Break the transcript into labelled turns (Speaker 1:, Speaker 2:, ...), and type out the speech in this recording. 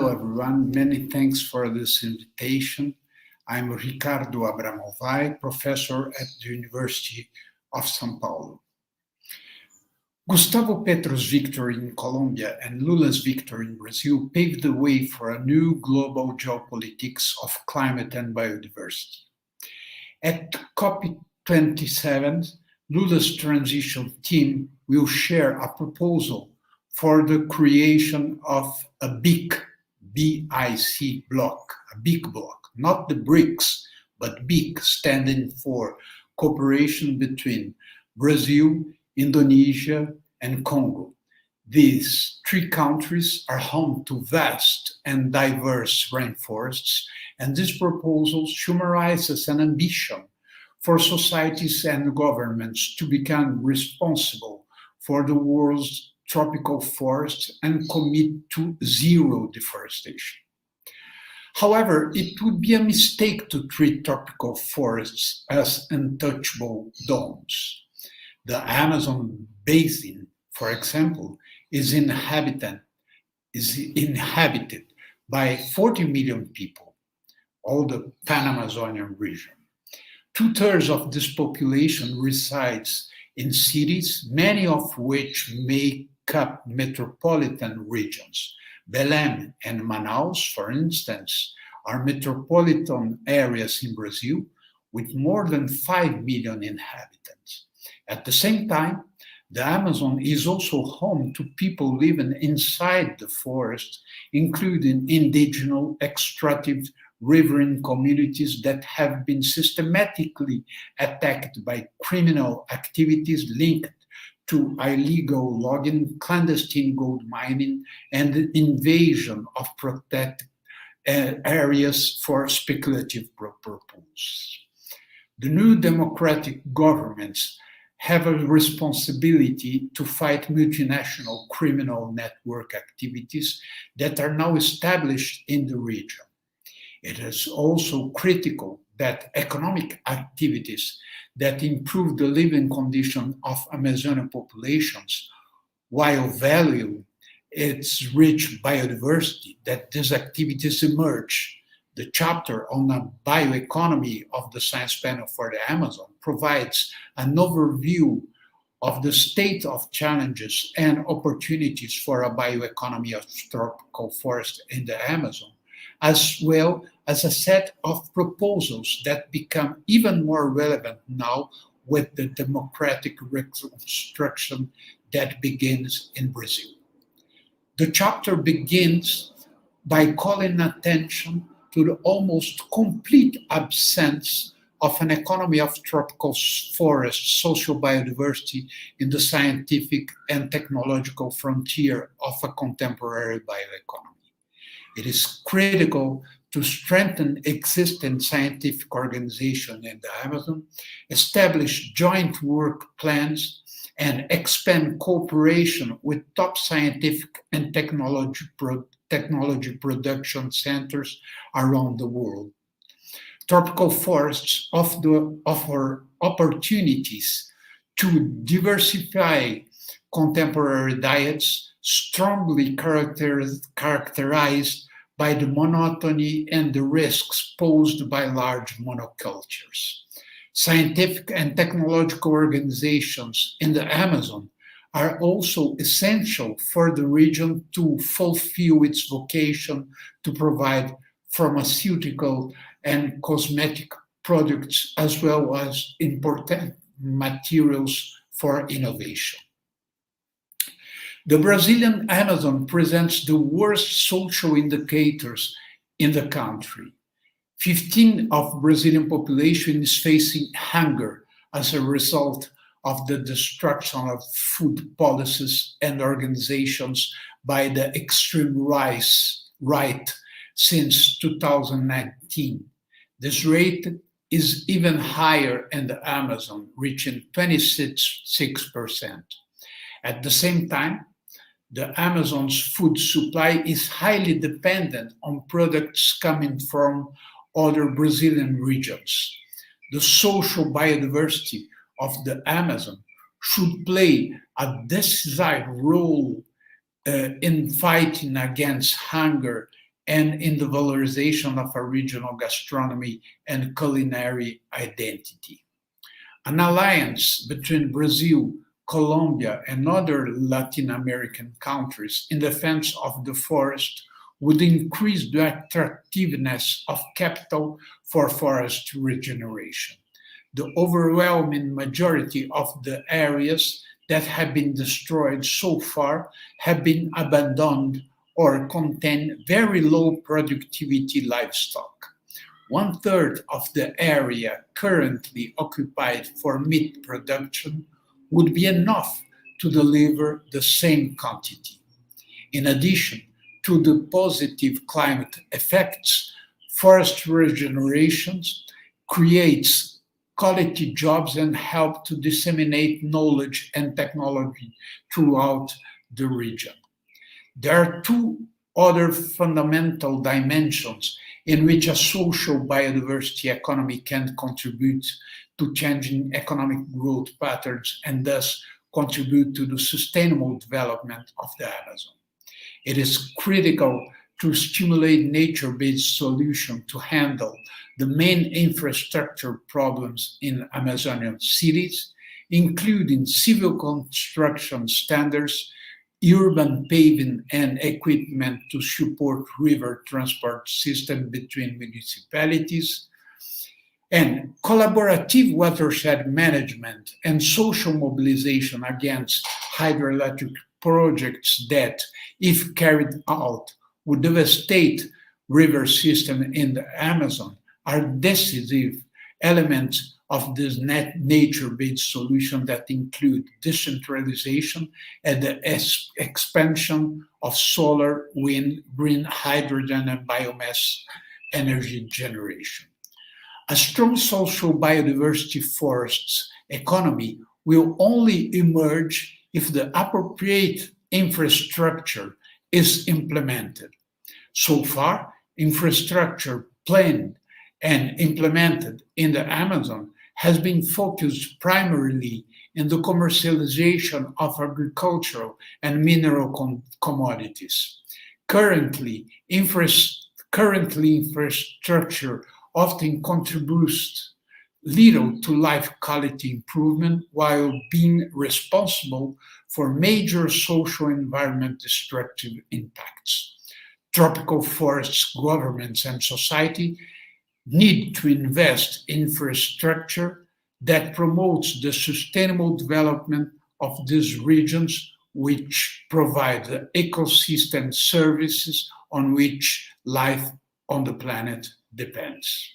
Speaker 1: Hello, everyone. Many thanks for this invitation. I'm Ricardo Abramovay, professor at the University of São Paulo. Gustavo Petro's victory in Colombia and Lula's victory in Brazil paved the way for a new global geopolitics of climate and biodiversity. At COP27, Lula's transition team will share a proposal for the creation of a BIC, B-I-C block, a BIC block, not the BRICS, but BIC, standing for cooperation between Brazil, Indonesia, and Congo. These three countries are home to vast and diverse rainforests, and this proposal summarizes an ambition for societies and governments to become responsible for the world's tropical forests and commit to zero deforestation. However, it would be a mistake to treat tropical forests as untouchable domes. The Amazon basin, for example, is inhabited by 40 million people, all the Pan-Amazonian region. Two-thirds of this population resides in cities, many of which make up metropolitan regions. Belém and Manaus, for instance, are metropolitan areas in Brazil with more than 5 million inhabitants. At the same time, the Amazon is also home to people living inside the forest, including indigenous extractive riverine communities that have been systematically attacked by criminal activities linked to illegal logging, clandestine gold mining, and the invasion of protected areas for speculative purposes. The new democratic governments have a responsibility to fight multinational criminal network activities that are now established in the region. It is also critical that economic activities that improve the living condition of Amazonian populations while valuing its rich biodiversity, that these activities emerge. The chapter on the bioeconomy of the Science Panel for the Amazon provides an overview of the state of challenges and opportunities for a bioeconomy of tropical forest in the Amazon, as well as a set of proposals that become even more relevant now with the democratic reconstruction that begins in Brazil. The chapter begins by calling attention to the almost complete absence of an economy of tropical forest social biodiversity in the scientific and technological frontier of a contemporary bioeconomy. It is critical to strengthen existing scientific organization in the Amazon, establish joint work plans, and expand cooperation with top scientific and technology production centers around the world. Tropical forests offer opportunities to diversify contemporary diets strongly characterized by the monotony and the risks posed by large monocultures. Scientific and technological organizations in the Amazon are also essential for the region to fulfill its vocation to provide pharmaceutical and cosmetic products as well as important materials for innovation. The Brazilian Amazon presents the worst social indicators in the country. 15% of Brazilian population is facing hunger as a result of the destruction of food policies and organizations by the extreme right since 2019. This rate is even higher in the Amazon, reaching 26%. At the same time, the Amazon's food supply is highly dependent on products coming from other Brazilian regions. The social biodiversity of the Amazon should play a decisive role in fighting against hunger and in the valorization of a regional gastronomy and culinary identity. An alliance between Brazil, Colombia, and other Latin American countries in defense of the forest would increase the attractiveness of capital for forest regeneration. The overwhelming majority of the areas that have been destroyed so far have been abandoned or contain very low productivity livestock. One third of the area currently occupied for meat production would be enough to deliver the same quantity. In addition to the positive climate effects, forest regeneration creates quality jobs and help to disseminate knowledge and technology throughout the region. There are two other fundamental dimensions in which a social biodiversity economy can contribute to changing economic growth patterns and thus contribute to the sustainable development of the Amazon. It is critical to stimulate nature-based solutions to handle the main infrastructure problems in Amazonian cities, including civil construction standards, urban paving and equipment to support river transport system between municipalities, and collaborative watershed management and social mobilization against hydroelectric projects that, if carried out, would devastate river system in the Amazon are decisive elements of this nature-based solution that include decentralization and the expansion of solar, wind, green hydrogen, and biomass energy generation. A strong social biodiversity forests economy will only emerge if the appropriate infrastructure is implemented. So far, infrastructure planned and implemented in the Amazon has been focused primarily in the commercialization of agricultural and mineral commodities. Currently, infrastructure often contributes little to life quality improvement while being responsible for major social and environment destructive impacts. Tropical forests, governments, and society need to invest in infrastructure that promotes the sustainable development of these regions, which provide the ecosystem services on which life on the planet depends.